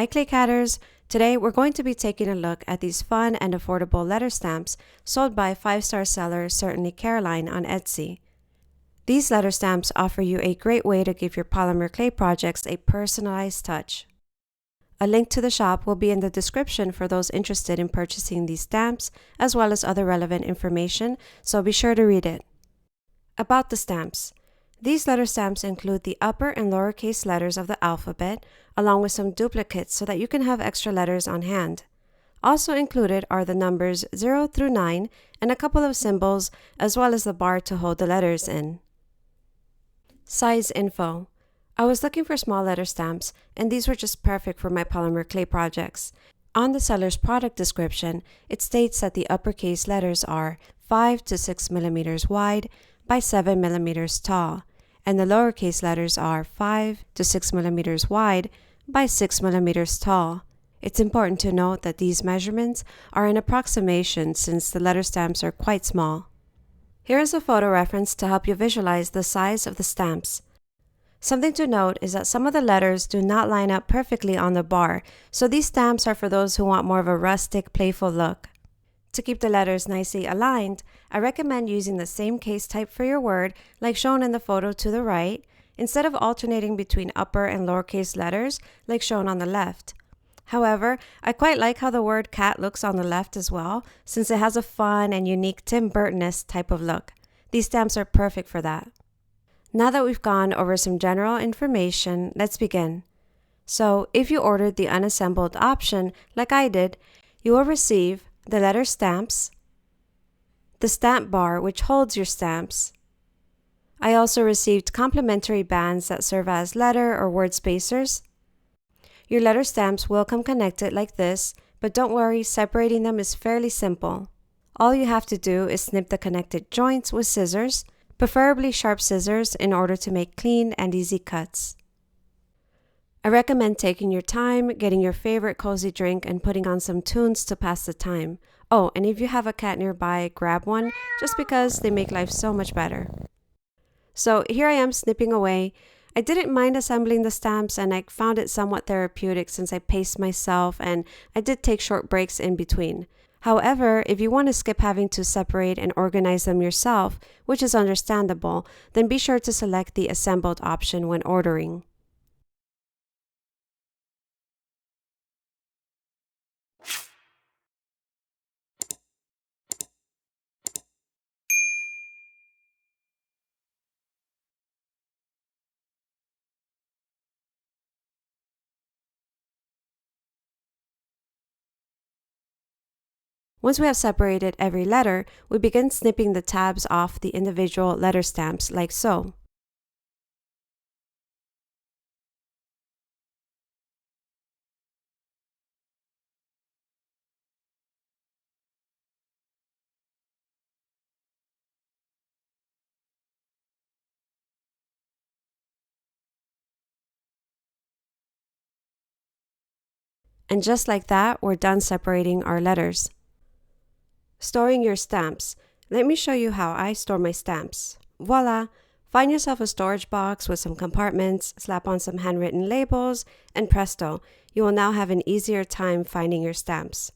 Hi ClayCatters! Today we're going to be taking a look at these fun and affordable letter stamps sold by 5-star seller Certainly Caroline on Etsy. These letter stamps offer you a great way to give your polymer clay projects a personalized touch. A link to the shop will be in the description for those interested in purchasing these stamps, as well as other relevant information, so be sure to read it. About the stamps. These letter stamps include the upper and lowercase letters of the alphabet, along with some duplicates so that you can have extra letters on hand. Also included are the numbers 0 through 9 and a couple of symbols, as well as the bar to hold the letters in. Size info. I was looking for small letter stamps, and these were just perfect for my polymer clay projects. On the seller's product description, it states that the uppercase letters are 5 to 6 millimeters wide by 7 millimeters tall, and the lowercase letters are 5 to 6 millimeters wide by 6 millimeters tall. It's important to note that these measurements are an approximation since the letter stamps are quite small. Here is a photo reference to help you visualize the size of the stamps. Something to note is that some of the letters do not line up perfectly on the bar, so these stamps are for those who want more of a rustic, playful look. To keep the letters nicely aligned, I recommend using the same case type for your word like shown in the photo to the right, instead of alternating between upper and lowercase letters like shown on the left. However, I quite like how the word cat looks on the left as well, since it has a fun and unique Tim Burton-esque type of look. These stamps are perfect for that. Now that we've gone over some general information, let's begin. So, if you ordered the unassembled option like I did, you will receive the letter stamps, the stamp bar which holds your stamps. I also received complimentary bands that serve as letter or word spacers. Your letter stamps will come connected like this, but don't worry, separating them is fairly simple. All you have to do is snip the connected joints with scissors, preferably sharp scissors in order to make clean and easy cuts. I recommend taking your time, getting your favorite cozy drink, and putting on some tunes to pass the time. Oh, and if you have a cat nearby, grab one, just because they make life so much better. So here I am snipping away. I didn't mind assembling the stamps, and I found it somewhat therapeutic since I paced myself and I did take short breaks in between. However, if you want to skip having to separate and organize them yourself, which is understandable, then be sure to select the assembled option when ordering. Once we have separated every letter, we begin snipping the tabs off the individual letter stamps like so. And just like that, we're done separating our letters. Storing your stamps. Let me show you how I store my stamps. Voila! Find yourself a storage box with some compartments, slap on some handwritten labels, and presto, you will now have an easier time finding your stamps.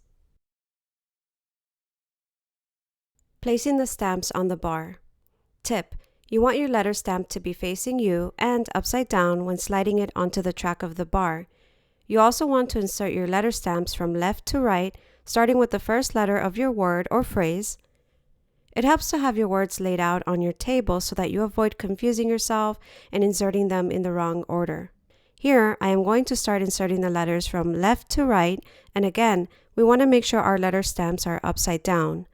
Placing the stamps on the bar. Tip: you want your letter stamp to be facing you and upside down when sliding it onto the track of the bar. You also want to insert your letter stamps from left to right, starting with the first letter of your word or phrase. It helps to have your words laid out on your table so that you avoid confusing yourself and inserting them in the wrong order. Here, I am going to start inserting the letters from left to right, and again, we want to make sure our letter stamps are upside down.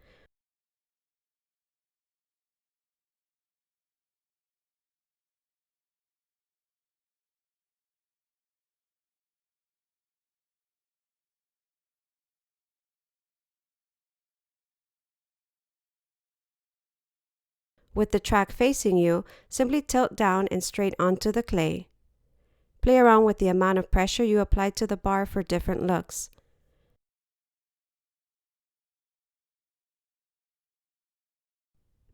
With the track facing you, simply tilt down and straight onto the clay. Play around with the amount of pressure you apply to the bar for different looks.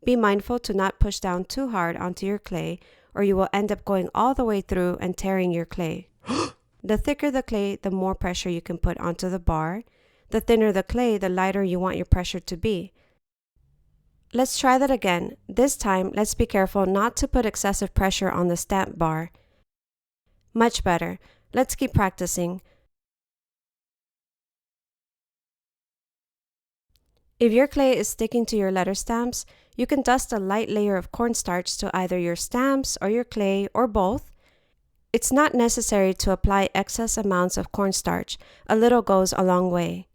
Be mindful to not push down too hard onto your clay, or you will end up going all the way through and tearing your clay. The thicker the clay, the more pressure you can put onto the bar. The thinner the clay, the lighter you want your pressure to be. Let's try that again. This time, let's be careful not to put excessive pressure on the stamp bar. Much better. Let's keep practicing. If your clay is sticking to your letter stamps, you can dust a light layer of cornstarch to either your stamps or your clay or both. It's not necessary to apply excess amounts of cornstarch. A little goes a long way.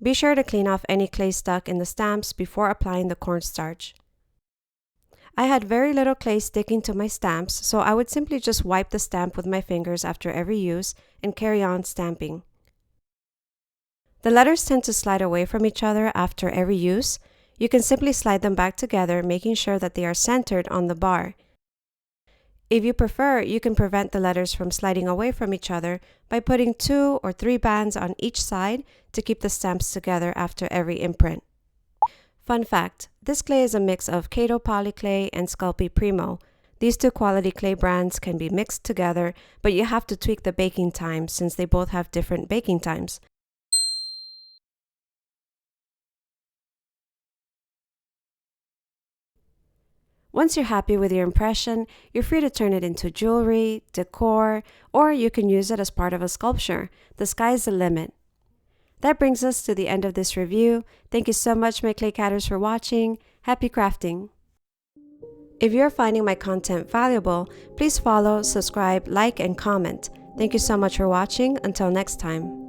Be sure to clean off any clay stuck in the stamps before applying the cornstarch. I had very little clay sticking to my stamps, so I would simply just wipe the stamp with my fingers after every use and carry on stamping. The letters tend to slide away from each other after every use. You can simply slide them back together, making sure that they are centered on the bar. If you prefer, you can prevent the letters from sliding away from each other by putting 2 or 3 bands on each side to keep the stamps together after every imprint. Fun fact, this clay is a mix of Kato Poly Clay and Sculpey Primo. These two quality clay brands can be mixed together, but you have to tweak the baking time since they both have different baking times. Once you're happy with your impression, you're free to turn it into jewelry, decor, or you can use it as part of a sculpture. The sky's the limit. That brings us to the end of this review. Thank you so much, my ClayCatters, for watching. Happy crafting! If you're finding my content valuable, please follow, subscribe, like, and comment. Thank you so much for watching. Until next time.